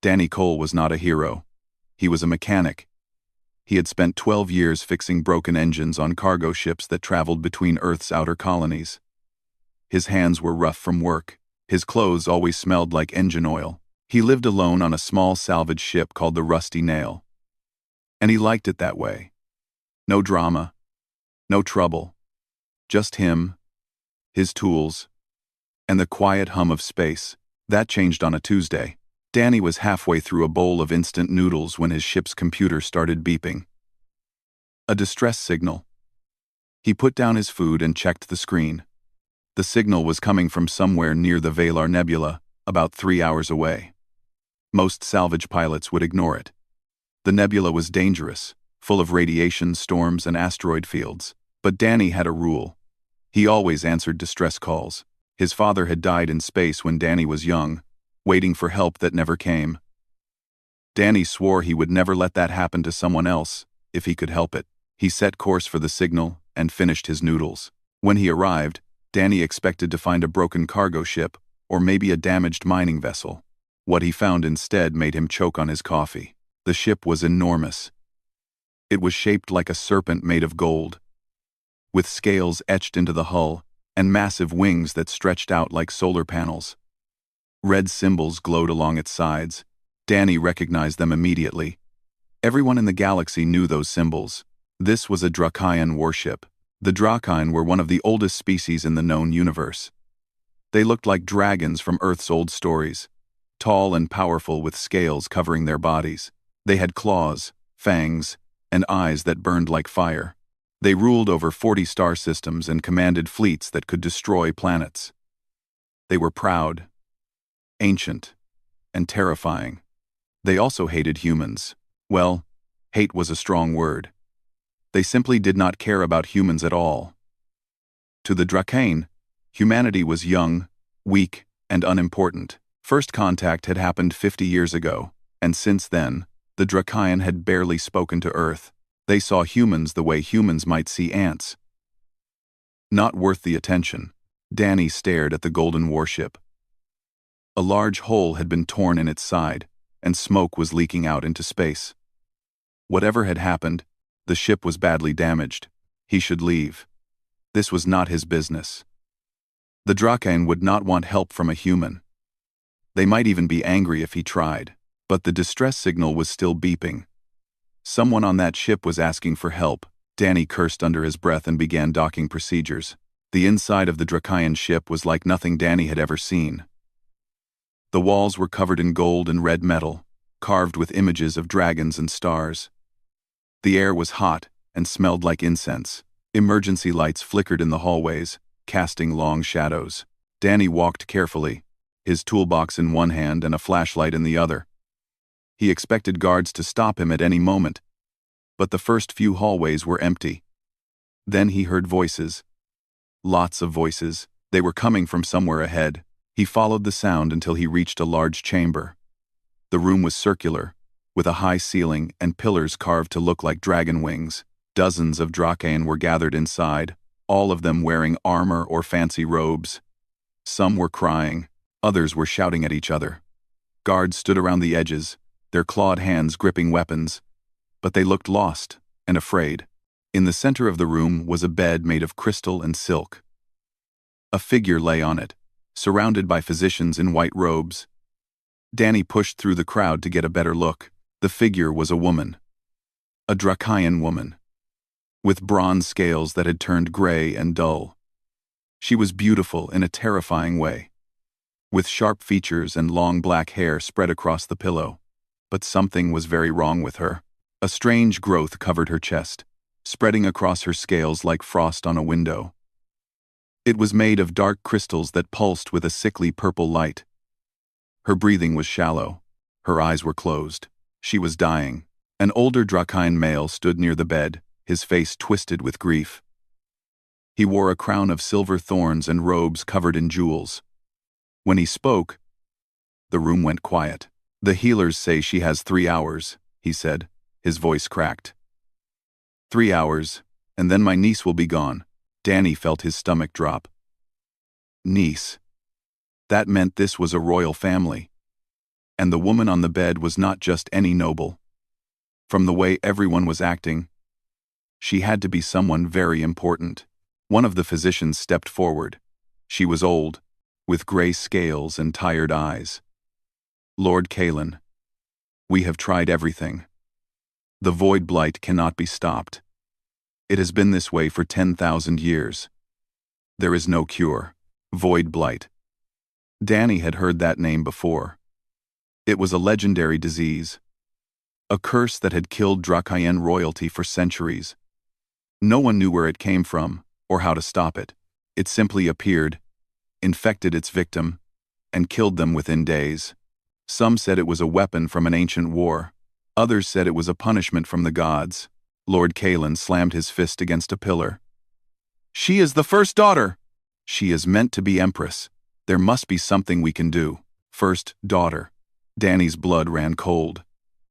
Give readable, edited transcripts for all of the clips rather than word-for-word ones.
Danny Cole was not a hero. He was a mechanic. He had spent 12 years fixing broken engines on cargo ships that traveled between Earth's outer colonies. His hands were rough from work. His clothes always smelled like engine oil. He lived alone on a small salvage ship called the Rusty Nail. And he liked it that way. No drama. No trouble. Just him, his tools, and the quiet hum of space. That changed on a Tuesday. Danny was halfway through a bowl of instant noodles when his ship's computer started beeping. A distress signal. He put down his food and checked the screen. The signal was coming from somewhere near the Valar Nebula, about 3 hours away. Most salvage pilots would ignore it. The nebula was dangerous, full of radiation storms and asteroid fields. But Danny had a rule. He always answered distress calls. His father had died in space when Danny was young, waiting for help that never came. Danny swore he would never let that happen to someone else, if he could help it. He set course for the signal and finished his noodles. When he arrived, Danny expected to find a broken cargo ship or maybe a damaged mining vessel. What he found instead made him choke on his coffee. The ship was enormous. It was shaped like a serpent made of gold, with scales etched into the hull and massive wings that stretched out like solar panels. Red symbols glowed along its sides. Danny recognized them immediately. Everyone in the galaxy knew those symbols. This was a Drakian warship. The Drakian were one of the oldest species in the known universe. They looked like dragons from Earth's old stories, tall and powerful with scales covering their bodies. They had claws, fangs, and eyes that burned like fire. They ruled over 40 star systems and commanded fleets that could destroy planets. They were proud, ancient, and terrifying. They also hated humans. Well, hate was a strong word. They simply did not care about humans at all. To the Drakian, humanity was young, weak, and unimportant. First contact had happened 50 years ago, and since then, the Drakian had barely spoken to Earth. They saw humans the way humans might see ants. Not worth the attention. Danny stared at the golden warship. A large hole had been torn in its side, and smoke was leaking out into space. Whatever had happened, the ship was badly damaged. He should leave. This was not his business. The Drakian would not want help from a human. They might even be angry if he tried, but the distress signal was still beeping. Someone on that ship was asking for help. Danny cursed under his breath and began docking procedures. The inside of the Drakian ship was like nothing Danny had ever seen. The walls were covered in gold and red metal, carved with images of dragons and stars. The air was hot and smelled like incense. Emergency lights flickered in the hallways, casting long shadows. Danny walked carefully, his toolbox in one hand and a flashlight in the other. He expected guards to stop him at any moment, but the first few hallways were empty. Then he heard voices. Lots of voices. They were coming from somewhere ahead. He followed the sound until he reached a large chamber. The room was circular, with a high ceiling and pillars carved to look like dragon wings. Dozens of Drakian were gathered inside, all of them wearing armor or fancy robes. Some were crying, others were shouting at each other. Guards stood around the edges, their clawed hands gripping weapons, but they looked lost and afraid. In the center of the room was a bed made of crystal and silk. A figure lay on it, surrounded by physicians in white robes. Danny pushed through the crowd to get a better look. The figure was a woman. A Drakian woman, with bronze scales that had turned gray and dull. She was beautiful in a terrifying way, with sharp features and long black hair spread across the pillow. But something was very wrong with her. A strange growth covered her chest, spreading across her scales like frost on a window. It was made of dark crystals that pulsed with a sickly purple light. Her breathing was shallow. Her eyes were closed. She was dying. An older Drakian male stood near the bed, his face twisted with grief. He wore a crown of silver thorns and robes covered in jewels. When he spoke, the room went quiet. "The healers say she has 3 hours," he said, his voice cracked. 3 hours, and then my niece will be gone. Danny felt his stomach drop. Niece. That meant this was a royal family. And the woman on the bed was not just any noble. From the way everyone was acting, she had to be someone very important. One of the physicians stepped forward. She was old, with gray scales and tired eyes. "Lord Kalen, we have tried everything. The void blight cannot be stopped. It has been this way for 10,000 years. There is no cure." Void blight. Danny had heard that name before. It was a legendary disease, a curse that had killed Drakayan royalty for centuries. No one knew where it came from or how to stop it. It simply appeared, infected its victim, and killed them within days. Some said it was a weapon from an ancient war. Others said it was a punishment from the gods. Lord Kalen slammed his fist against a pillar. "She is the first daughter! She is meant to be empress. There must be something we can do." First daughter. Danny's blood ran cold.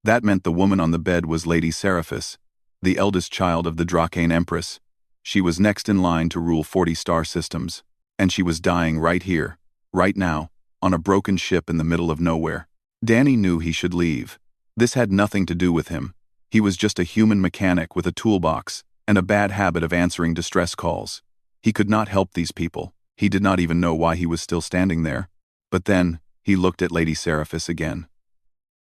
That meant the woman on the bed was Lady Seraphis, the eldest child of the Drakane Empress. She was next in line to rule 40 star systems. And she was dying right here, right now, on a broken ship in the middle of nowhere. Danny knew he should leave. This had nothing to do with him. He was just a human mechanic with a toolbox and a bad habit of answering distress calls. He could not help these people. He did not even know why he was still standing there. But then, he looked at Lady Seraphis again.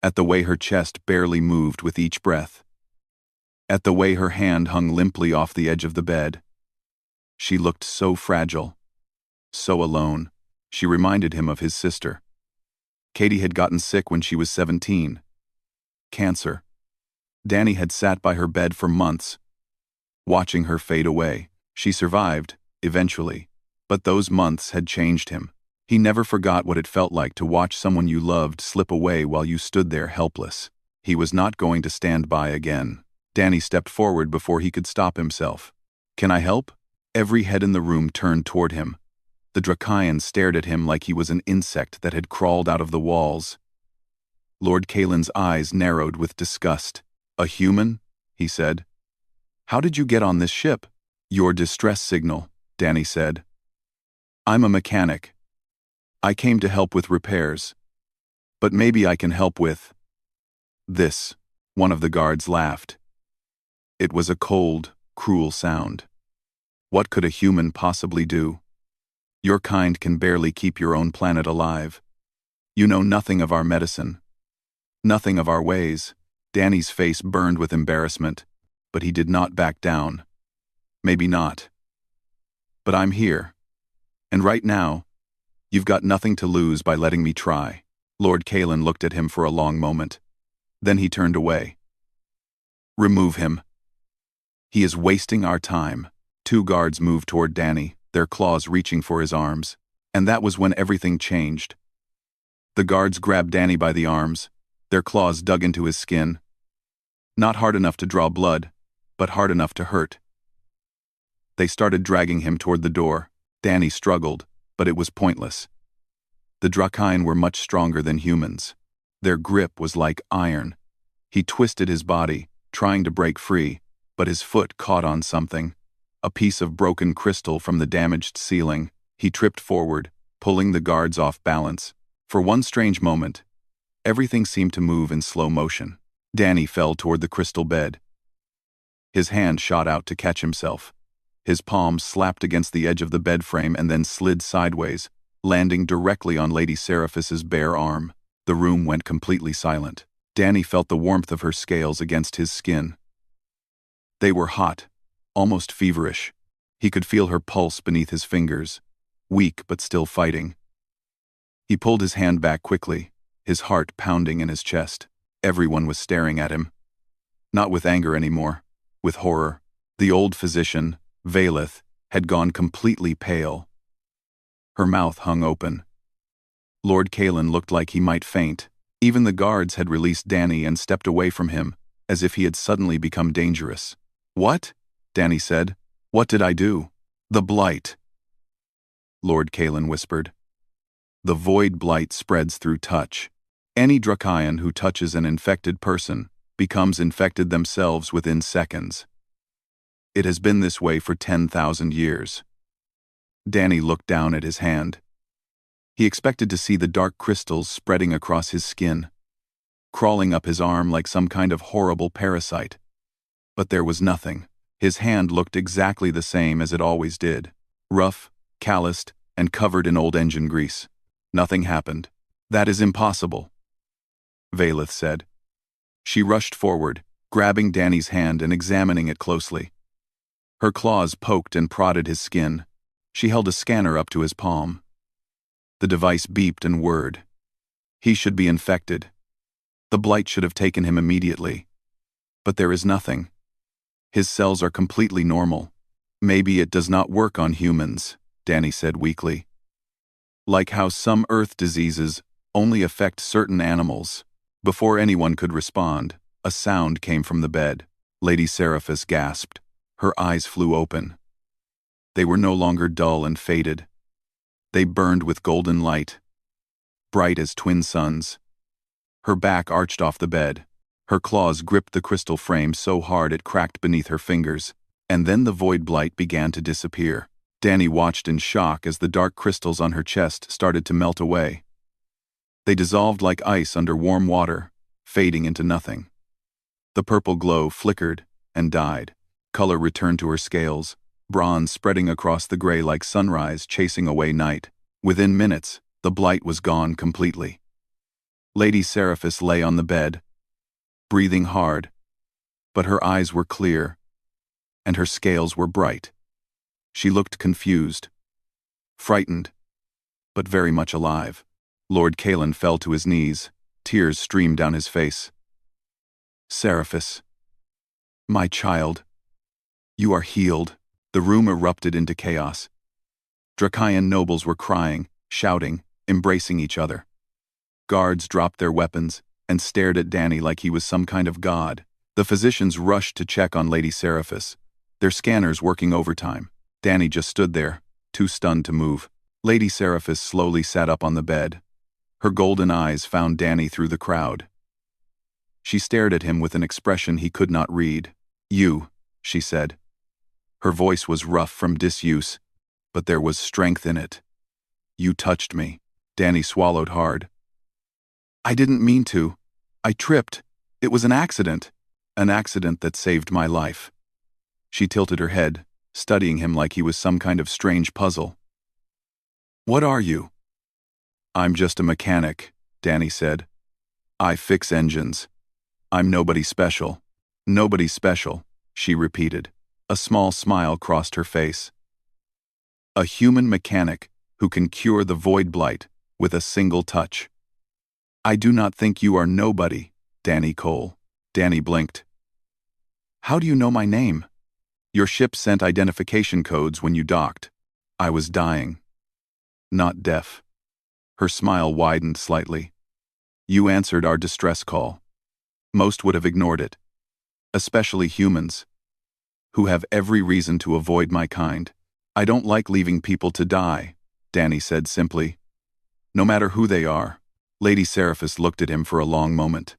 At the way her chest barely moved with each breath. At the way her hand hung limply off the edge of the bed. She looked so fragile. So alone. She reminded him of his sister. Katie had gotten sick when she was 17. Cancer. Danny had sat by her bed for months, watching her fade away. She survived, eventually, but those months had changed him. He never forgot what it felt like to watch someone you loved slip away while you stood there helpless. He was not going to stand by again. Danny stepped forward before he could stop himself. "Can I help?" Every head in the room turned toward him. The Drakayan stared at him like he was an insect that had crawled out of the walls. Lord Kalen's eyes narrowed with disgust. "A human?" he said. "How did you get on this ship?" "Your distress signal," Danny said. "I'm a mechanic. I came to help with repairs. But maybe I can help with this." One of the guards laughed. It was a cold, cruel sound. What could a human possibly do? "Your kind can barely keep your own planet alive. You know nothing of our medicine. Nothing of our ways." Danny's face burned with embarrassment, but he did not back down. "Maybe not. But I'm here. And right now, you've got nothing to lose by letting me try." Lord Kalen looked at him for a long moment. Then he turned away. "Remove him. He is wasting our time." Two guards moved toward Danny, their claws reaching for his arms. And that was when everything changed. The guards grabbed Danny by the arms, their claws dug into his skin. Not hard enough to draw blood, but hard enough to hurt. They started dragging him toward the door. Danny struggled, but it was pointless. The Drakayan were much stronger than humans. Their grip was like iron. He twisted his body, trying to break free, but his foot caught on something. A piece of broken crystal from the damaged ceiling. He tripped forward, pulling the guards off balance. For one strange moment, everything seemed to move in slow motion. Danny fell toward the crystal bed. His hand shot out to catch himself. His palm slapped against the edge of the bed frame and then slid sideways, landing directly on Lady Seraphis's bare arm. The room went completely silent. Danny felt the warmth of her scales against his skin. They were hot, almost feverish. He could feel her pulse beneath his fingers, weak but still fighting. He pulled his hand back quickly, his heart pounding in his chest. Everyone was staring at him. Not with anger anymore, with horror. The old physician, Valeth, had gone completely pale. Her mouth hung open. Lord Kalen looked like he might faint. Even the guards had released Danny and stepped away from him, as if he had suddenly become dangerous. "What?" Danny said. "What did I do?" "The blight," Lord Kalen whispered. "The void blight spreads through touch. Any Drakayan who touches an infected person becomes infected themselves within seconds. It has been this way for 10,000 years." Danny looked down at his hand. He expected to see the dark crystals spreading across his skin, crawling up his arm like some kind of horrible parasite. But there was nothing. His hand looked exactly the same as it always did. Rough, calloused, and covered in old engine grease. Nothing happened. That is impossible, Valeth said. She rushed forward, grabbing Danny's hand and examining it closely. Her claws poked and prodded his skin. She held a scanner up to his palm. The device beeped and whirred. He should be infected. The blight should have taken him immediately. But there is nothing. His cells are completely normal. Maybe it does not work on humans, Danny said weakly. Like how some Earth diseases only affect certain animals. Before anyone could respond, a sound came from the bed. Lady Seraphis gasped. Her eyes flew open. They were no longer dull and faded. They burned with golden light, bright as twin suns. Her back arched off the bed. Her claws gripped the crystal frame so hard it cracked beneath her fingers, and then the void blight began to disappear. Danny watched in shock as the dark crystals on her chest started to melt away. They dissolved like ice under warm water, fading into nothing. The purple glow flickered and died. Color returned to her scales, bronze spreading across the gray like sunrise chasing away night. Within minutes, the blight was gone completely. Lady Seraphis lay on the bed, breathing hard, but her eyes were clear, and her scales were bright. She looked confused, frightened, but very much alive. Lord Kalen fell to his knees, tears streamed down his face. Seraphis, my child, you are healed. The room erupted into chaos. Dracaean nobles were crying, shouting, embracing each other. Guards dropped their weapons and stared at Danny like he was some kind of god. The physicians rushed to check on Lady Seraphis, their scanners working overtime. Danny just stood there, too stunned to move. Lady Seraphis slowly sat up on the bed. Her golden eyes found Danny through the crowd. She stared at him with an expression he could not read. You, she said. Her voice was rough from disuse, but there was strength in it. You touched me. Danny swallowed hard. I didn't mean to. I tripped. It was an accident that saved my life. She tilted her head, studying him like he was some kind of strange puzzle. What are you? I'm just a mechanic, Danny said. I fix engines. I'm nobody special. Nobody special, she repeated. A small smile crossed her face. A human mechanic who can cure the void blight with a single touch. I do not think you are nobody, Danny Cole. Danny blinked. How do you know my name? Your ship sent identification codes when you docked. I was dying. Not deaf. Her smile widened slightly. You answered our distress call. Most would have ignored it. Especially humans, who have every reason to avoid my kind. I don't like leaving people to die, Danny said simply. No matter who they are. Lady Seraphis looked at him for a long moment.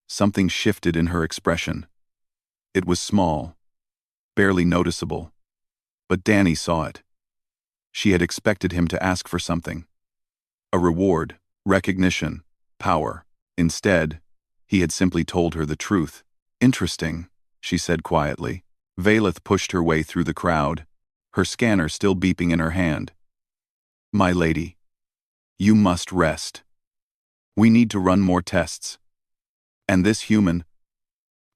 Something shifted in her expression. It was small, barely noticeable, but Danny saw it. She had expected him to ask for something. A reward, recognition, power. Instead, he had simply told her the truth. Interesting, she said quietly. Valeth pushed her way through the crowd, her scanner still beeping in her hand. My lady, you must rest. We need to run more tests. And this human,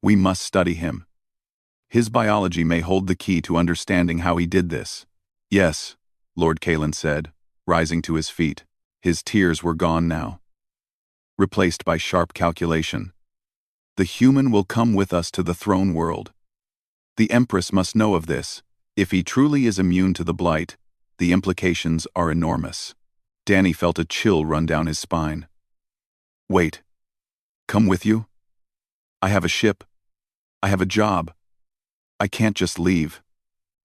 we must study him. His biology may hold the key to understanding how he did this. Yes, Lord Kalen said, rising to his feet. His tears were gone now, replaced by sharp calculation. The human will come with us to the throne world. The Empress must know of this. If he truly is immune to the blight, the implications are enormous. Danny felt a chill run down his spine. Wait. Come with you? I have a ship. I have a job. I can't just leave.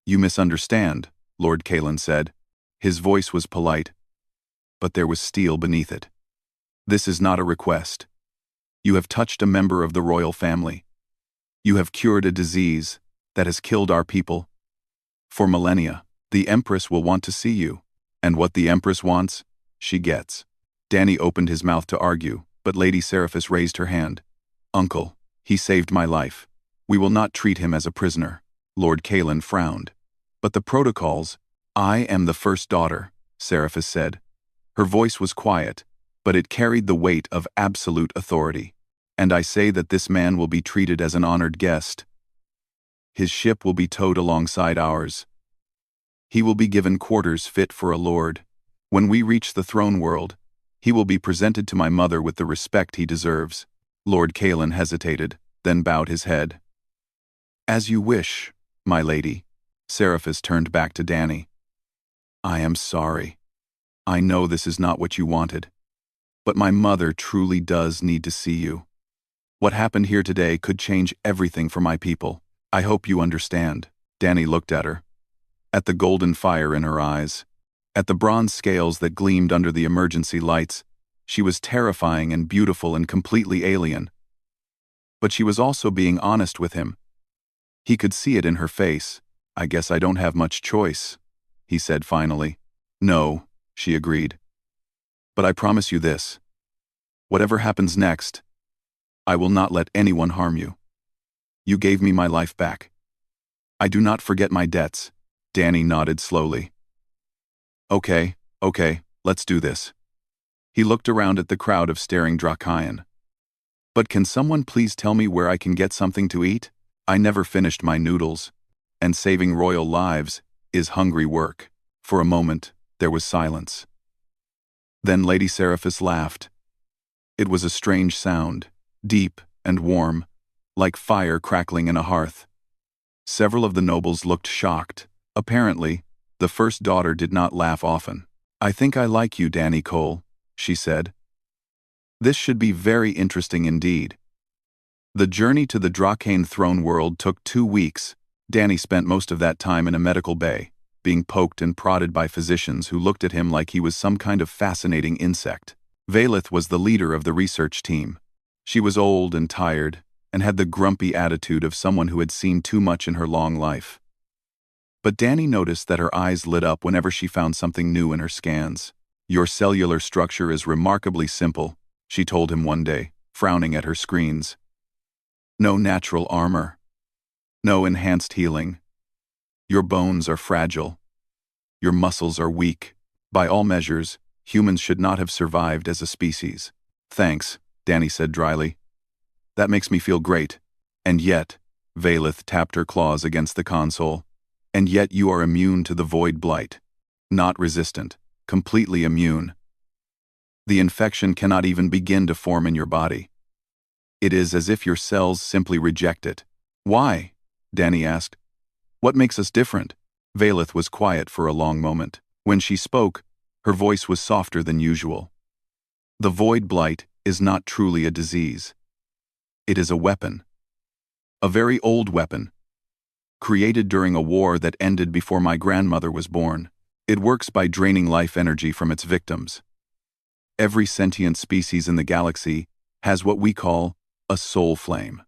You misunderstand, Lord Kalen said. His voice was polite, but there was steel beneath it. This is not a request. You have touched a member of the royal family. You have cured a disease that has killed our people. For millennia, the Empress will want to see you. And what the Empress wants she gets. Danny opened his mouth to argue, but Lady Seraphis raised her hand. Uncle, he saved my life. We will not treat him as a prisoner. Lord Kalen frowned. But the protocols— I am the first daughter, Seraphis said. Her voice was quiet, but it carried the weight of absolute authority. And I say that this man will be treated as an honored guest. His ship will be towed alongside ours. He will be given quarters fit for a lord. When we reach the throne world, he will be presented to my mother with the respect he deserves. Lord Kalen hesitated, then bowed his head. As you wish, my lady. Seraphis turned back to Danny. I am sorry. I know this is not what you wanted. But my mother truly does need to see you. What happened here today could change everything for my people. I hope you understand. Danny looked at her. At the golden fire in her eyes. At the bronze scales that gleamed under the emergency lights. She was terrifying and beautiful and completely alien. But she was also being honest with him. He could see it in her face. I guess I don't have much choice, he said finally. No, she agreed. But I promise you this. Whatever happens next, I will not let anyone harm you. You gave me my life back. I do not forget my debts. Danny nodded slowly. Okay, let's do this. He looked around at the crowd of staring Drakayan. But can someone please tell me where I can get something to eat? I never finished my noodles. And saving royal lives is hungry work. For a moment, there was silence. Then Lady Seraphis laughed. It was a strange sound, deep and warm, like fire crackling in a hearth. Several of the nobles looked shocked. Apparently, the first daughter did not laugh often. I think I like you, Danny Cole, she said. This should be very interesting indeed. The journey to the Drakane throne world took 2 weeks. Danny spent most of that time in a medical bay, being poked and prodded by physicians who looked at him like he was some kind of fascinating insect. Valith was the leader of the research team. She was old and tired, and had the grumpy attitude of someone who had seen too much in her long life. But Danny noticed that her eyes lit up whenever she found something new in her scans. Your cellular structure is remarkably simple, she told him one day, frowning at her screens. No natural armor. No enhanced healing. Your bones are fragile. Your muscles are weak. By all measures, humans should not have survived as a species. Thanks, Danny said dryly. That makes me feel great. And yet, Valith tapped her claws against the console. And yet you are immune to the void blight. Not resistant, completely immune. The infection cannot even begin to form in your body. It is as if your cells simply reject it. Why? Danny asked. What makes us different? Valith was quiet for a long moment. When she spoke, her voice was softer than usual. The void blight is not truly a disease. It is a weapon. A very old weapon. Created during a war that ended before my grandmother was born. It works by draining life energy from its victims. Every sentient species in the galaxy has what we call a soul flame.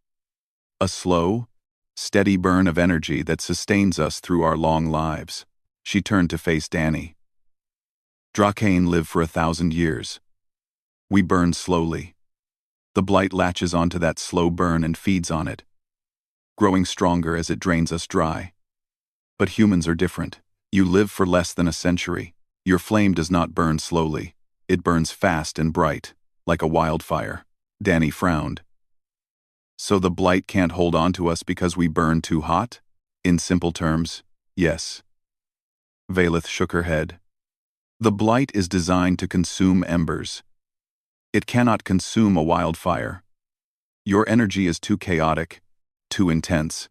A slow, steady burn of energy that sustains us through our long lives. She turned to face Danny. Drakane live for 1,000 years. We burn slowly. The blight latches onto that slow burn and feeds on it, growing stronger as it drains us dry. But humans are different. You live for less than a century. Your flame does not burn slowly. It burns fast and bright, like a wildfire. Danny frowned. So the blight can't hold on to us because we burn too hot? In simple terms, yes. Valith shook her head. The blight is designed to consume embers. It cannot consume a wildfire. Your energy is too chaotic, too intense.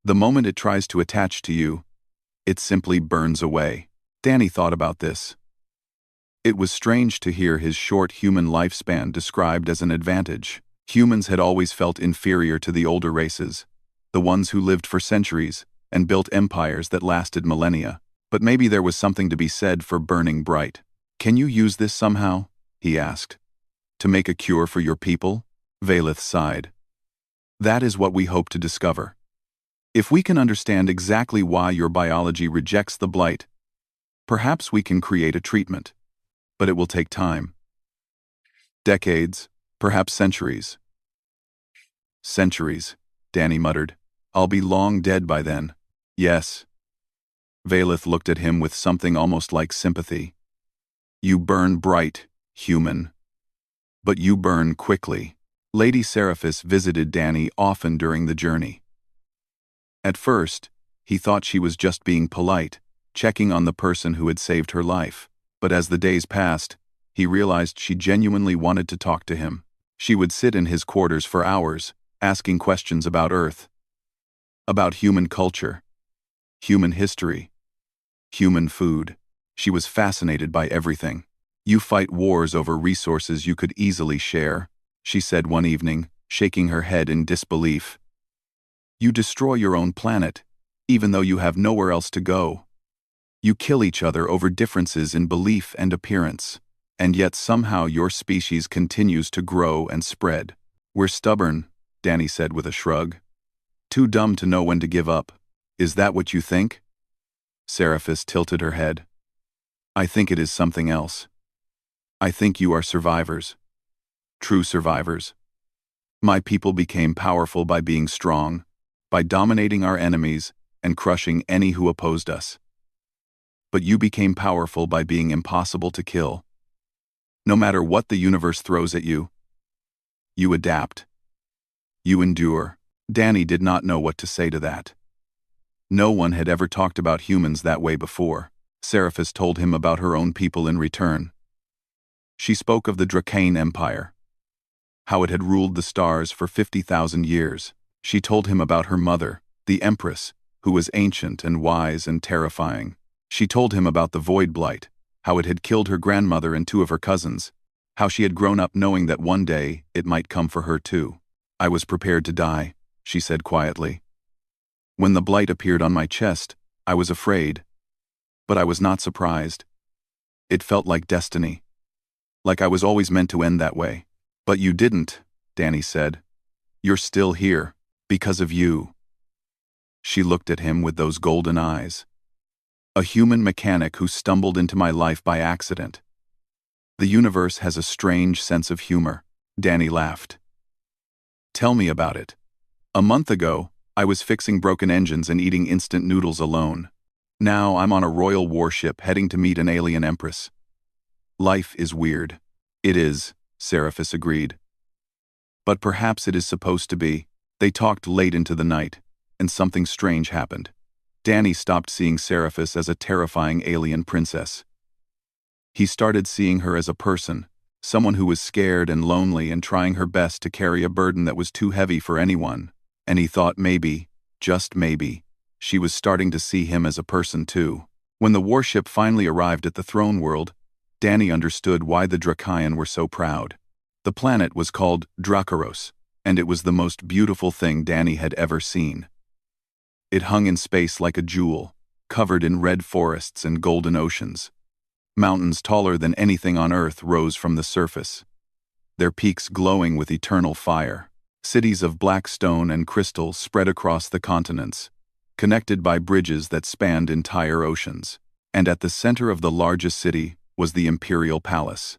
The moment it tries to attach to you, it simply burns away. Danny thought about this. It was strange to hear his short human lifespan described as an advantage. Humans had always felt inferior to the older races, the ones who lived for centuries and built empires that lasted millennia. But maybe there was something to be said for burning bright. Can you use this somehow? He asked. To make a cure for your people? Valith sighed. That is what we hope to discover. If we can understand exactly why your biology rejects the blight, perhaps we can create a treatment. But it will take time. Decades, perhaps centuries. Centuries, Danny muttered. I'll be long dead by then. Yes. Valeth looked at him with something almost like sympathy. You burn bright, human. But you burn quickly. Lady Seraphis visited Danny often during the journey. At first, he thought she was just being polite, checking on the person who had saved her life. But as the days passed, he realized she genuinely wanted to talk to him. She would sit in his quarters for hours, asking questions about Earth, about human culture, human history, human food. She was fascinated by everything. You fight wars over resources you could easily share, she said one evening, shaking her head in disbelief. You destroy your own planet, even though you have nowhere else to go. You kill each other over differences in belief and appearance, and yet somehow your species continues to grow and spread. We're stubborn, Danny said with a shrug. Too dumb to know when to give up. Is that what you think? Seraphis tilted her head. I think it is something else. I think you are survivors. True survivors. My people became powerful by being strong, by dominating our enemies and crushing any who opposed us. But you became powerful by being impossible to kill. No matter what the universe throws at you, you adapt. You endure. Danny did not know what to say to that. No one had ever talked about humans that way before. Seraphis told him about her own people in return. She spoke of the Dracane Empire, how it had ruled the stars for 50,000 years. She told him about her mother, the Empress, who was ancient and wise and terrifying. She told him about the Void Blight, how it had killed her grandmother and 2 of her cousins, how she had grown up knowing that one day it might come for her too. I was prepared to die, she said quietly. When the blight appeared on my chest, I was afraid. But I was not surprised. It felt like destiny. Like I was always meant to end that way. But you didn't, Danny said. You're still here, because of you. She looked at him with those golden eyes. A human mechanic who stumbled into my life by accident. The universe has a strange sense of humor, Danny laughed. Tell me about it. A month ago, I was fixing broken engines and eating instant noodles alone. Now I'm on a royal warship heading to meet an alien empress. Life is weird. It is, Seraphis agreed. But perhaps it is supposed to be. They talked late into the night, and something strange happened. Danny stopped seeing Seraphis as a terrifying alien princess. He started seeing her as a person, someone who was scared and lonely and trying her best to carry a burden that was too heavy for anyone. And he thought maybe, just maybe, she was starting to see him as a person too. When the warship finally arrived at the throne world, Danny understood why the Dracaian were so proud. The planet was called Dracaros, and it was the most beautiful thing Danny had ever seen. It hung in space like a jewel, covered in red forests and golden oceans. Mountains taller than anything on Earth rose from the surface, their peaks glowing with eternal fire. Cities of black stone and crystal spread across the continents, connected by bridges that spanned entire oceans. And at the center of the largest city was the Imperial Palace.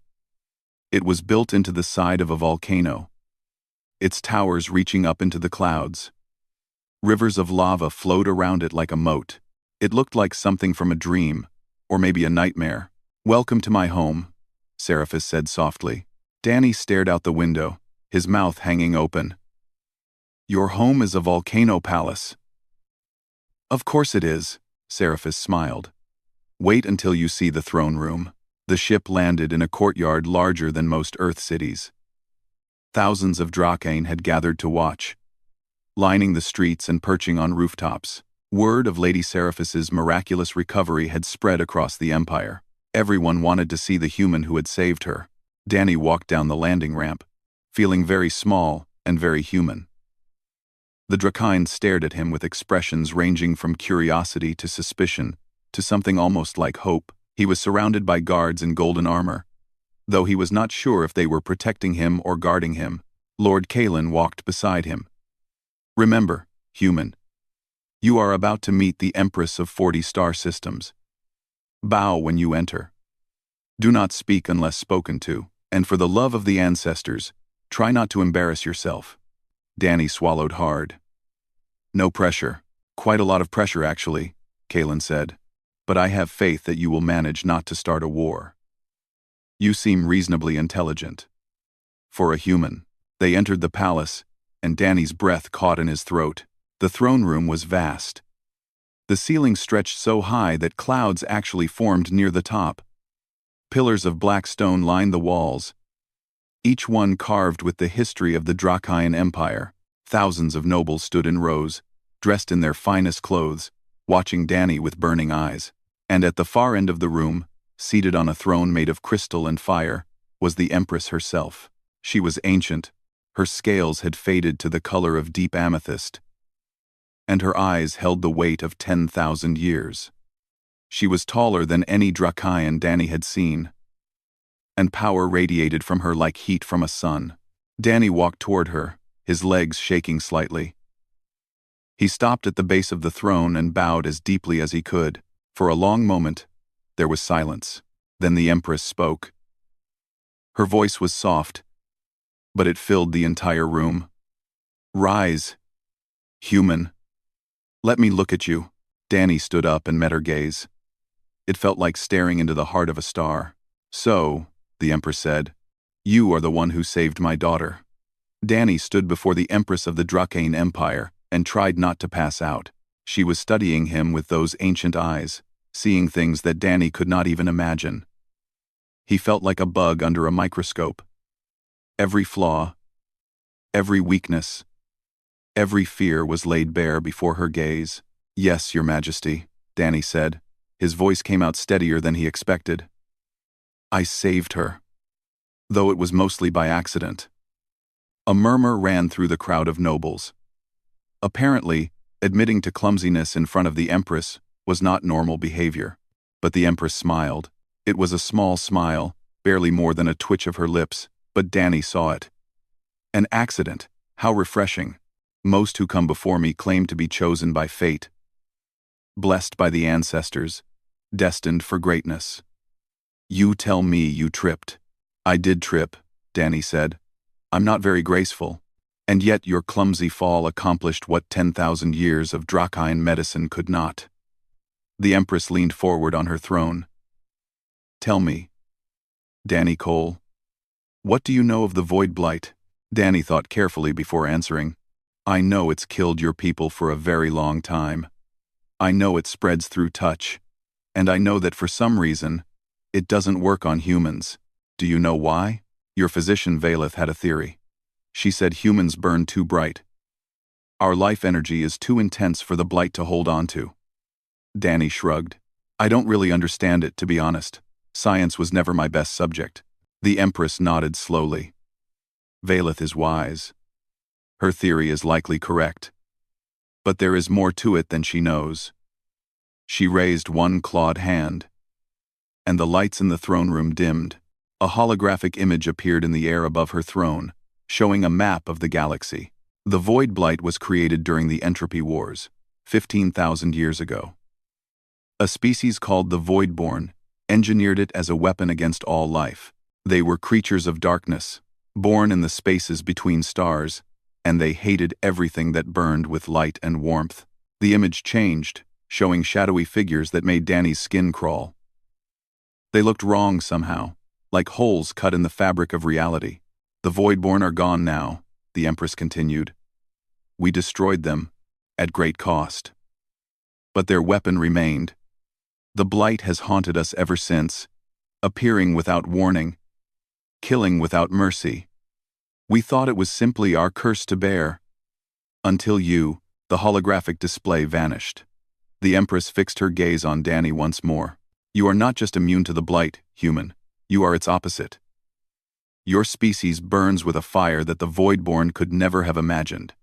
It was built into the side of a volcano, its towers reaching up into the clouds. Rivers of lava flowed around it like a moat. It looked like something from a dream, or maybe a nightmare. Welcome to my home, Seraphis said softly. Danny stared out the window, his mouth hanging open. Your home is a volcano palace. Of course it is, Seraphis smiled. Wait until you see the throne room. The ship landed in a courtyard larger than most Earth cities. Thousands of Dracane had gathered to watch, lining the streets and perching on rooftops. Word of Lady Seraphis's miraculous recovery had spread across the empire. Everyone wanted to see the human who had saved her. Danny walked down the landing ramp, feeling very small and very human. The Dracane stared at him with expressions ranging from curiosity to suspicion, to something almost like hope. He was surrounded by guards in golden armor, though he was not sure if they were protecting him or guarding him. Lord Kalen walked beside him. Remember, human, you are about to meet the Empress of 40 star systems. Bow when you enter. Do not speak unless spoken to, and for the love of the ancestors, try not to embarrass yourself. Danny swallowed hard. No pressure. Quite a lot of pressure, actually, Kalen said. But I have faith that you will manage not to start a war. You seem reasonably intelligent. For a human. They entered the palace, and Danny's breath caught in his throat. The throne room was vast. The ceiling stretched so high that clouds actually formed near the top. Pillars of black stone lined the walls, each one carved with the history of the Dracaean Empire. Thousands of nobles stood in rows, dressed in their finest clothes, watching Danny with burning eyes. And at the far end of the room, seated on a throne made of crystal and fire, was the Empress herself. She was ancient. Her scales had faded to the color of deep amethyst, and her eyes held the weight of 10,000 years. She was taller than any Dracaean Danny had seen, and power radiated from her like heat from a sun. Danny walked toward her, his legs shaking slightly. He stopped at the base of the throne and bowed as deeply as he could. For a long moment, there was silence. Then the Empress spoke. Her voice was soft, but it filled the entire room. Rise, human. Let me look at you. Danny stood up and met her gaze. It felt like staring into the heart of a star. So, the Empress said, you are the one who saved my daughter. Danny stood before the Empress of the Dracaean Empire and tried not to pass out. She was studying him with those ancient eyes, seeing things that Danny could not even imagine. He felt like a bug under a microscope. Every flaw, every weakness, every fear was laid bare before her gaze. Yes, Your Majesty, Danny said. His voice came out steadier than he expected. I saved her, though it was mostly by accident. A murmur ran through the crowd of nobles. Apparently, admitting to clumsiness in front of the Empress was not normal behavior. But the Empress smiled. It was a small smile, barely more than a twitch of her lips, but Danny saw it. An accident. How refreshing. Most who come before me claim to be chosen by fate, blessed by the ancestors, destined for greatness. You tell me you tripped. I did trip, Danny said. I'm not very graceful. And yet your clumsy fall accomplished what 10,000 years of Dracaean medicine could not. The Empress leaned forward on her throne. Tell me, Danny Cole, what do you know of the Void Blight? Danny thought carefully before answering. I know it's killed your people for a very long time. I know it spreads through touch. And I know that for some reason, it doesn't work on humans. Do you know why? Your physician Valeth had a theory. She said humans burn too bright. Our life energy is too intense for the blight to hold on to. Danny shrugged. I don't really understand it, to be honest. Science was never my best subject. The Empress nodded slowly. Valeth is wise. Her theory is likely correct. But there is more to it than she knows. She raised one clawed hand, and the lights in the throne room dimmed. A holographic image appeared in the air above her throne, showing a map of the galaxy. The Void Blight was created during the Entropy Wars, 15,000 years ago. A species called the Voidborn engineered it as a weapon against all life. They were creatures of darkness, born in the spaces between stars, and they hated everything that burned with light and warmth. The image changed, showing shadowy figures that made Danny's skin crawl. They looked wrong somehow, like holes cut in the fabric of reality. The Voidborn are gone now, the Empress continued. We destroyed them, at great cost. But their weapon remained. The Blight has haunted us ever since, appearing without warning, killing without mercy. We thought it was simply our curse to bear. Until the holographic display vanished. The Empress fixed her gaze on Danny once more. You are not just immune to the Blight, human. You are its opposite. Your species burns with a fire that the Voidborn could never have imagined.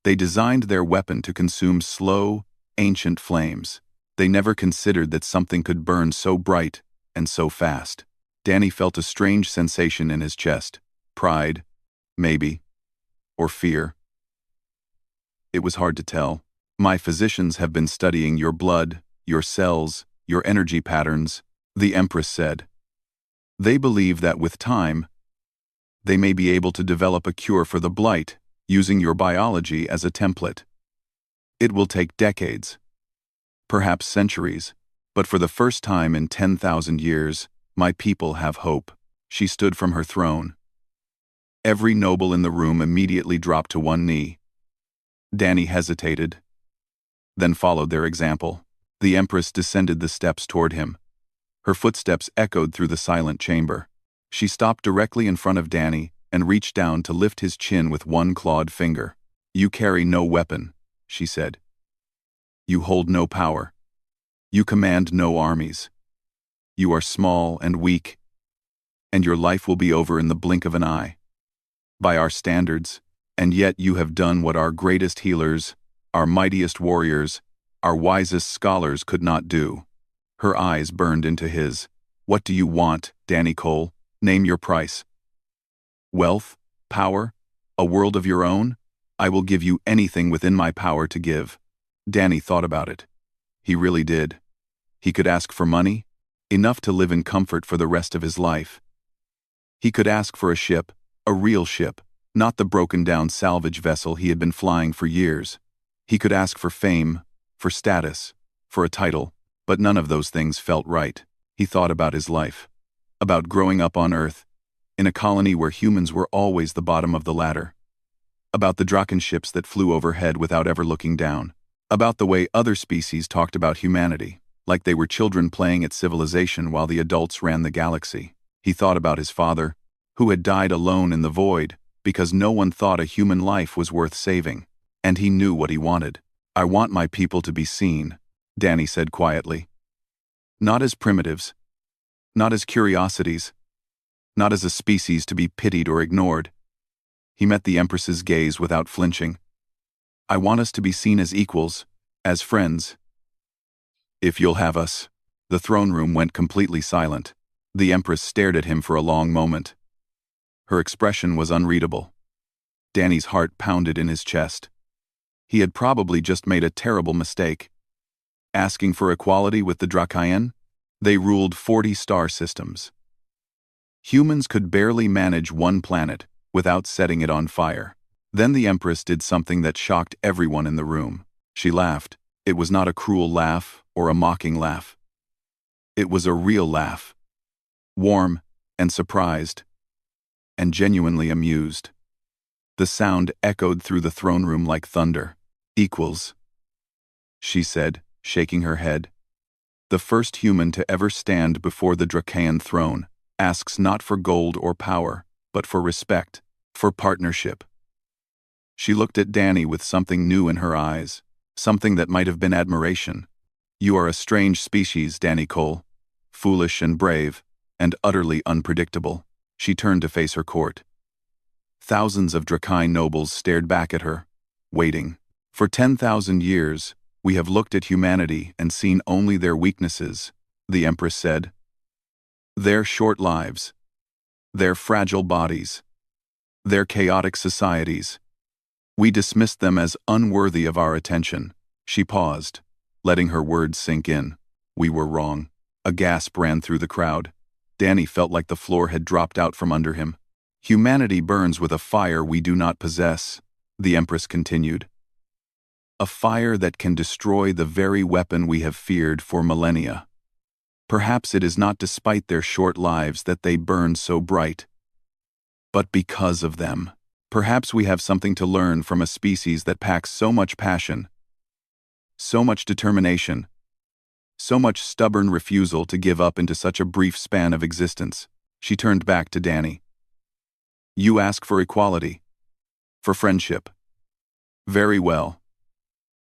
They designed their weapon to consume slow, ancient flames. They never considered that something could burn so bright and so fast. Danny felt a strange sensation in his chest. Pride, maybe, or fear. It was hard to tell. My physicians have been studying your blood, your cells, your energy patterns, the Empress said. They believe that with time, they may be able to develop a cure for the blight, using your biology as a template. It will take decades, perhaps centuries, but for the first time in 10,000 years, my people have hope. She stood from her throne. Every noble in the room immediately dropped to one knee. Danny hesitated, then followed their example. The Empress descended the steps toward him. Her footsteps echoed through the silent chamber. She stopped directly in front of Danny and reached down to lift his chin with one clawed finger. "You carry no weapon," she said. "You hold no power. You command no armies. You are small and weak, and your life will be over in the blink of an eye. By our standards, and yet you have done what our greatest healers, our mightiest warriors, our wisest scholars could not do." Her eyes burned into his. "What do you want, Danny Cole? Name your price." "Wealth? Power? A world of your own? I will give you anything within my power to give." Danny thought about it. He really did. He could ask for money, enough to live in comfort for the rest of his life. He could ask for a ship, a real ship, not the broken-down salvage vessel he had been flying for years. He could ask for fame, for status, for a title, but none of those things felt right. He thought about his life, about growing up on Earth, in a colony where humans were always the bottom of the ladder, about the Draken ships that flew overhead without ever looking down, about the way other species talked about humanity, like they were children playing at civilization while the adults ran the galaxy. He thought about his father, who had died alone in the void because no one thought a human life was worth saving, and he knew what he wanted. "I want my people to be seen," Danny said quietly. "Not as primitives, not as curiosities, not as a species to be pitied or ignored." He met the Empress's gaze without flinching. "I want us to be seen as equals, as friends. If you'll have us." The throne room went completely silent. The Empress stared at him for a long moment. Her expression was unreadable. Danny's heart pounded in his chest. He had probably just made a terrible mistake. Asking for equality with the Drakaen? They ruled 40 star systems. Humans could barely manage one planet without setting it on fire. Then the Empress did something that shocked everyone in the room. She laughed. It was not a cruel laugh or a mocking laugh. It was a real laugh. Warm and surprised and genuinely amused. The sound echoed through the throne room like thunder. "Equals," she said, shaking her head. "The first human to ever stand before the Drakaen throne asks not for gold or power, but for respect, for partnership." She looked at Danny with something new in her eyes, something that might have been admiration. "You are a strange species, Danny Cole. Foolish and brave, and utterly unpredictable." She turned to face her court. Thousands of Drakaen nobles stared back at her, waiting. "For 10,000 years, we have looked at humanity and seen only their weaknesses," the Empress said. "Their short lives, their fragile bodies, their chaotic societies. We dismissed them as unworthy of our attention." She paused, letting her words sink in. "We were wrong." A gasp ran through the crowd. Danny felt like the floor had dropped out from under him. "Humanity burns with a fire we do not possess," the Empress continued. "A fire that can destroy the very weapon we have feared for millennia. Perhaps it is not despite their short lives that they burn so bright, but because of them. Perhaps we have something to learn from a species that packs so much passion, so much determination, so much stubborn refusal to give up into such a brief span of existence." She turned back to Danny. "You ask for equality, for friendship. Very well.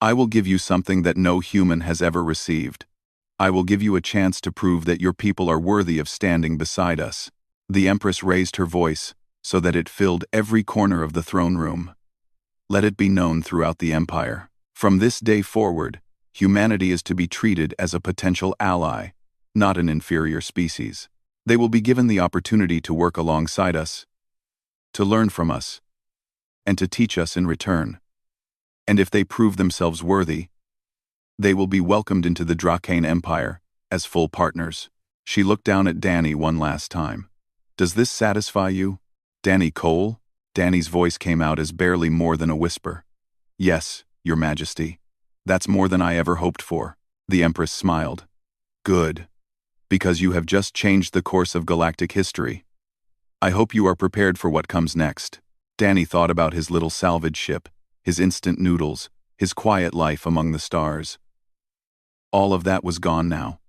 I will give you something that no human has ever received. I will give you a chance to prove that your people are worthy of standing beside us." The Empress raised her voice so that it filled every corner of the throne room. "Let it be known throughout the Empire. From this day forward, humanity is to be treated as a potential ally, not an inferior species. They will be given the opportunity to work alongside us, to learn from us, and to teach us in return. And if they prove themselves worthy, they will be welcomed into the Drakaen Empire as full partners." She looked down at Danny one last time. Does this satisfy you? Danny Cole? Danny's voice came out as barely more than a whisper. Yes, Your Majesty. That's more than I ever hoped for. The Empress smiled. Good. Because you have just changed the course of galactic history. I hope you are prepared for what comes next. Danny thought about his little salvage ship, his instant noodles, his quiet life among the stars. All of that was gone now.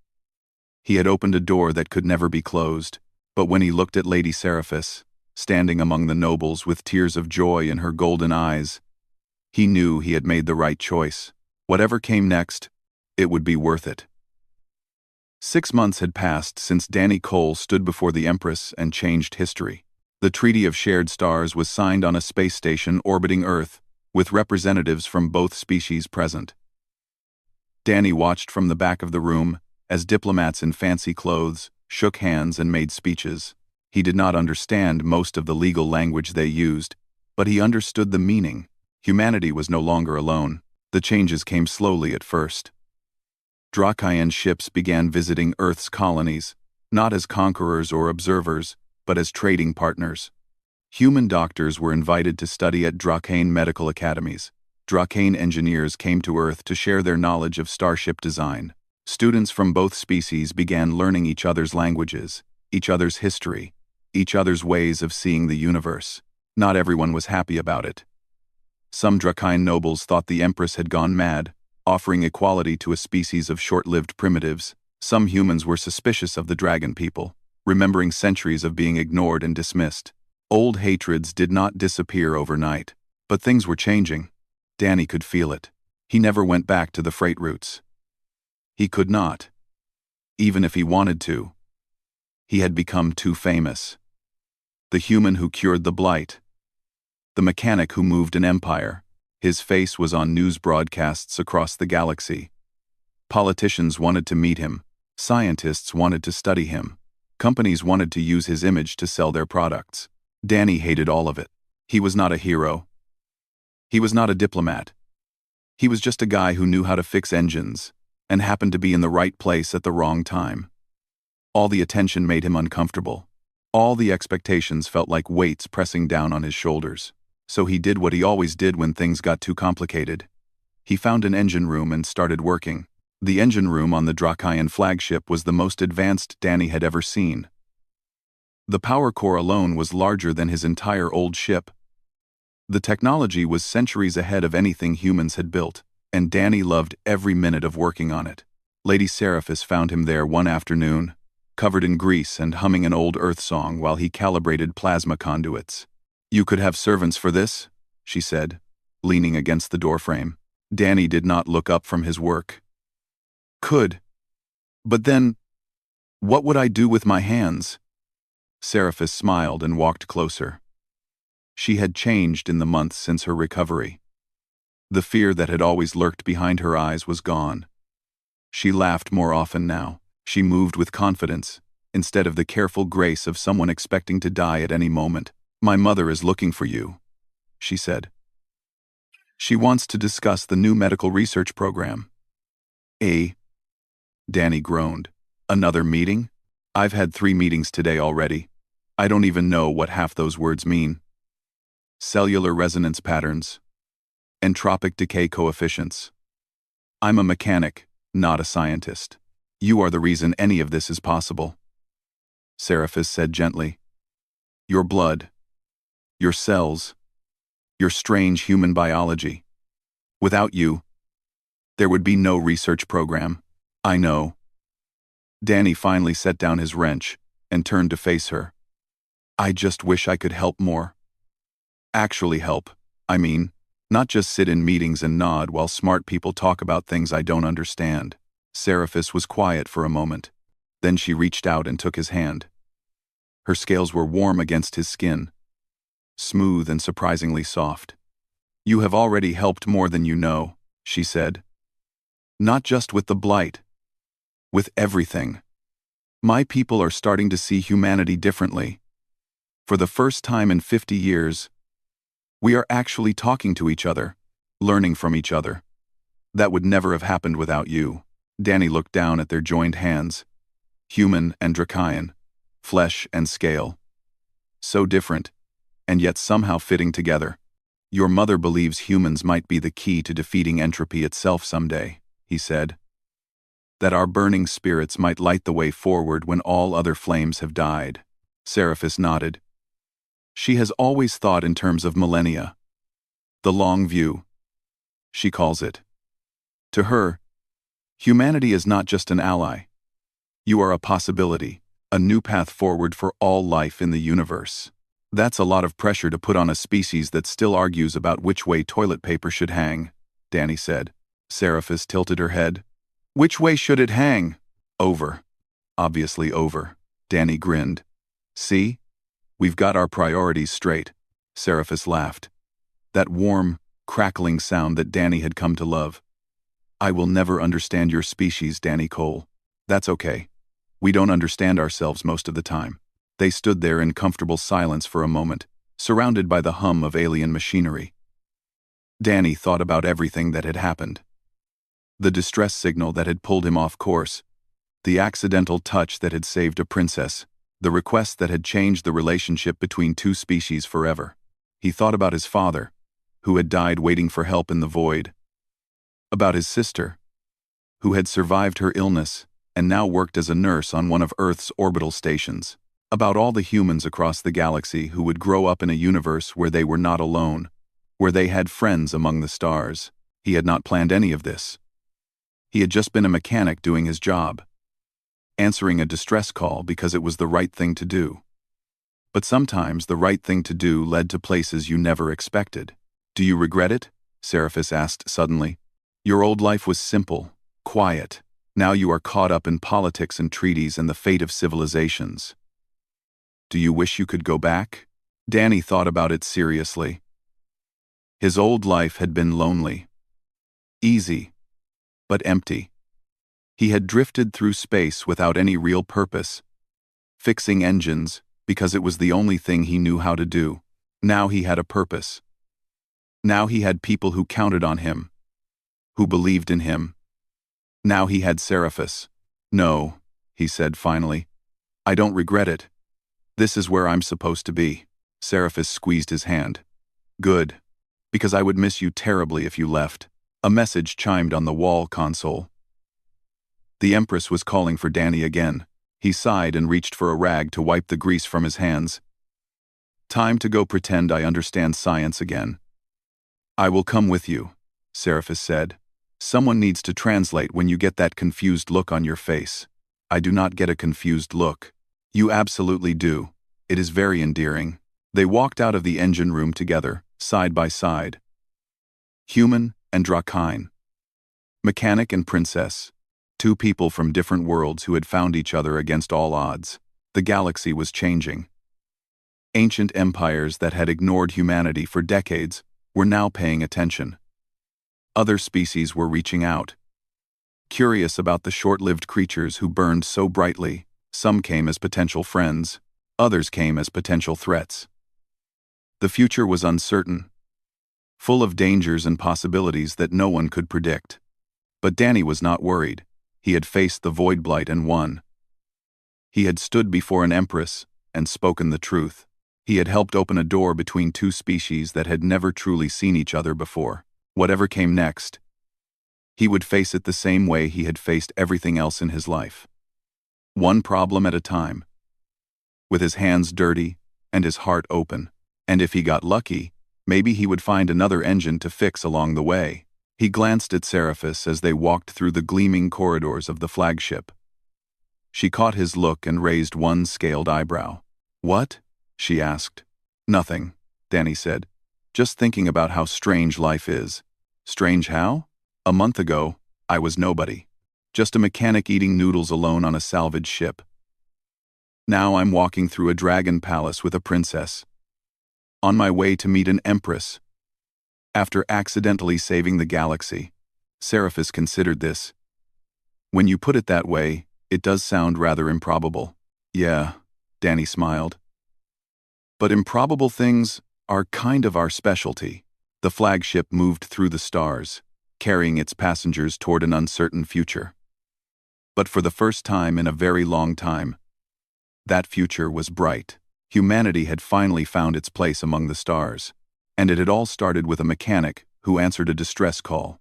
He had opened a door that could never be closed, but when he looked at Lady Seraphis, standing among the nobles with tears of joy in her golden eyes, he knew he had made the right choice. Whatever came next, it would be worth it. 6 months had passed since Danny Cole stood before the Empress and changed history. The Treaty of Shared Stars was signed on a space station orbiting Earth, with representatives from both species present. Danny watched from the back of the room as diplomats in fancy clothes shook hands and made speeches. He did not understand most of the legal language they used, but he understood the meaning. Humanity was no longer alone. The changes came slowly at first. Dracayan ships began visiting Earth's colonies, not as conquerors or observers, but as trading partners. Human doctors were invited to study at Dracayan medical academies. Dracayan engineers came to Earth to share their knowledge of starship design. Students from both species began learning each other's languages, each other's history, each other's ways of seeing the universe. Not everyone was happy about it. Some Dracayan nobles thought the Empress had gone mad, offering equality to a species of short-lived primitives. Some humans were suspicious of the dragon people, remembering centuries of being ignored and dismissed. Old hatreds did not disappear overnight, but things were changing. Danny could feel it. He never went back to the freight routes. He could not. Even if he wanted to. He had become too famous. The human who cured the blight. The mechanic who moved an empire. His face was on news broadcasts across the galaxy. Politicians wanted to meet him. Scientists wanted to study him. Companies wanted to use his image to sell their products. Danny hated all of it. He was not a hero. He was not a diplomat. He was just a guy who knew how to fix engines, and happened to be in the right place at the wrong time. All the attention made him uncomfortable. All the expectations felt like weights pressing down on his shoulders. So he did what he always did when things got too complicated. He found an engine room and started working. The engine room on the Dracayan flagship was the most advanced Danny had ever seen. The power core alone was larger than his entire old ship. The technology was centuries ahead of anything humans had built, and Danny loved every minute of working on it. Lady Seraphis found him there one afternoon, covered in grease and humming an old Earth song while he calibrated plasma conduits. You could have servants for this, she said, leaning against the doorframe. Danny did not look up from his work. Could. But then, what would I do with my hands? Seraphis smiled and walked closer. She had changed in the months since her recovery. The fear that had always lurked behind her eyes was gone. She laughed more often now. She moved with confidence, instead of the careful grace of someone expecting to die at any moment. My mother is looking for you, she said. She wants to discuss the new medical research program. Danny groaned. Another meeting? I've had 3 meetings today already. I don't even know what half those words mean. Cellular resonance patterns. Entropic decay coefficients. I'm a mechanic, not a scientist. You are the reason any of this is possible. Seraphis said gently. Your blood. Your cells. Your strange human biology. Without you, there would be no research program. I know. Danny finally set down his wrench and turned to face her. I just wish I could help more. Actually help, I mean, not just sit in meetings and nod while smart people talk about things I don't understand. Seraphis was quiet for a moment. Then she reached out and took his hand. Her scales were warm against his skin, smooth and surprisingly soft. You have already helped more than you know, she said. Not just with the blight. With everything. My people are starting to see humanity differently. For the first time in 50 years, we are actually talking to each other, learning from each other. That would never have happened without you. Danny looked down at their joined hands. Human and Dracaean, flesh and scale. So different, and yet somehow fitting together. Your mother believes humans might be the key to defeating entropy itself someday, he said. That our burning spirits might light the way forward when all other flames have died. Seraphis nodded. She has always thought in terms of millennia. The long view, she calls it. To her, humanity is not just an ally. You are a possibility, a new path forward for all life in the universe. That's a lot of pressure to put on a species that still argues about which way toilet paper should hang, Danny said. Seraphis tilted her head. Which way should it hang? Over. Obviously over. Danny grinned. See? We've got our priorities straight. Seraphis laughed. That warm, crackling sound that Danny had come to love. I will never understand your species, Danny Cole. That's okay. We don't understand ourselves most of the time. They stood there in comfortable silence for a moment, surrounded by the hum of alien machinery. Danny thought about everything that had happened. The distress signal that had pulled him off course, the accidental touch that had saved a princess, the request that had changed the relationship between two species forever. He thought about his father, who had died waiting for help in the void. About his sister, who had survived her illness and now worked as a nurse on one of Earth's orbital stations. About all the humans across the galaxy who would grow up in a universe where they were not alone, where they had friends among the stars. He had not planned any of this. He had just been a mechanic doing his job, answering a distress call because it was the right thing to do. But sometimes the right thing to do led to places you never expected. Do you regret it? Seraphis asked suddenly. Your old life was simple, quiet. Now you are caught up in politics and treaties and the fate of civilizations. Do you wish you could go back? Danny thought about it seriously. His old life had been lonely. Easy, but empty. He had drifted through space without any real purpose, fixing engines because it was the only thing he knew how to do. Now he had a purpose. Now he had people who counted on him, who believed in him. Now he had Seraphis. No, he said finally. I don't regret it. This is where I'm supposed to be. Seraphis squeezed his hand. Good, because I would miss you terribly if you left. A message chimed on the wall console. The Empress was calling for Danny again. He sighed and reached for a rag to wipe the grease from his hands. Time to go pretend I understand science again. I will come with you, Seraphis said. Someone needs to translate when you get that confused look on your face. I do not get a confused look. You absolutely do. It is very endearing. They walked out of the engine room together, side by side. Human and Dracaean. Mechanic and princess. Two people from different worlds who had found each other against all odds. The galaxy was changing. Ancient empires that had ignored humanity for decades were now paying attention. Other species were reaching out. Curious about the short-lived creatures who burned so brightly, some came as potential friends, others came as potential threats. The future was uncertain, full of dangers and possibilities that no one could predict. But Danny was not worried. He had faced the void blight and won. He had stood before an empress and spoken the truth. He had helped open a door between two species that had never truly seen each other before. Whatever came next, he would face it the same way he had faced everything else in his life. One problem at a time. With his hands dirty and his heart open. And if he got lucky, maybe he would find another engine to fix along the way. He glanced at Seraphis as they walked through the gleaming corridors of the flagship. She caught his look and raised one scaled eyebrow. What? She asked. Nothing, Danny said. Just thinking about how strange life is. Strange how? A month ago, I was nobody. Just a mechanic eating noodles alone on a salvage ship. Now I'm walking through a dragon palace with a princess. On my way to meet an empress. After accidentally saving the galaxy. Seraphis considered this. When you put it that way, it does sound rather improbable. Yeah, Danny smiled. But improbable things are kind of our specialty. The flagship moved through the stars, carrying its passengers toward an uncertain future. But for the first time in a very long time, that future was bright. Humanity had finally found its place among the stars. And it had all started with a mechanic who answered a distress call.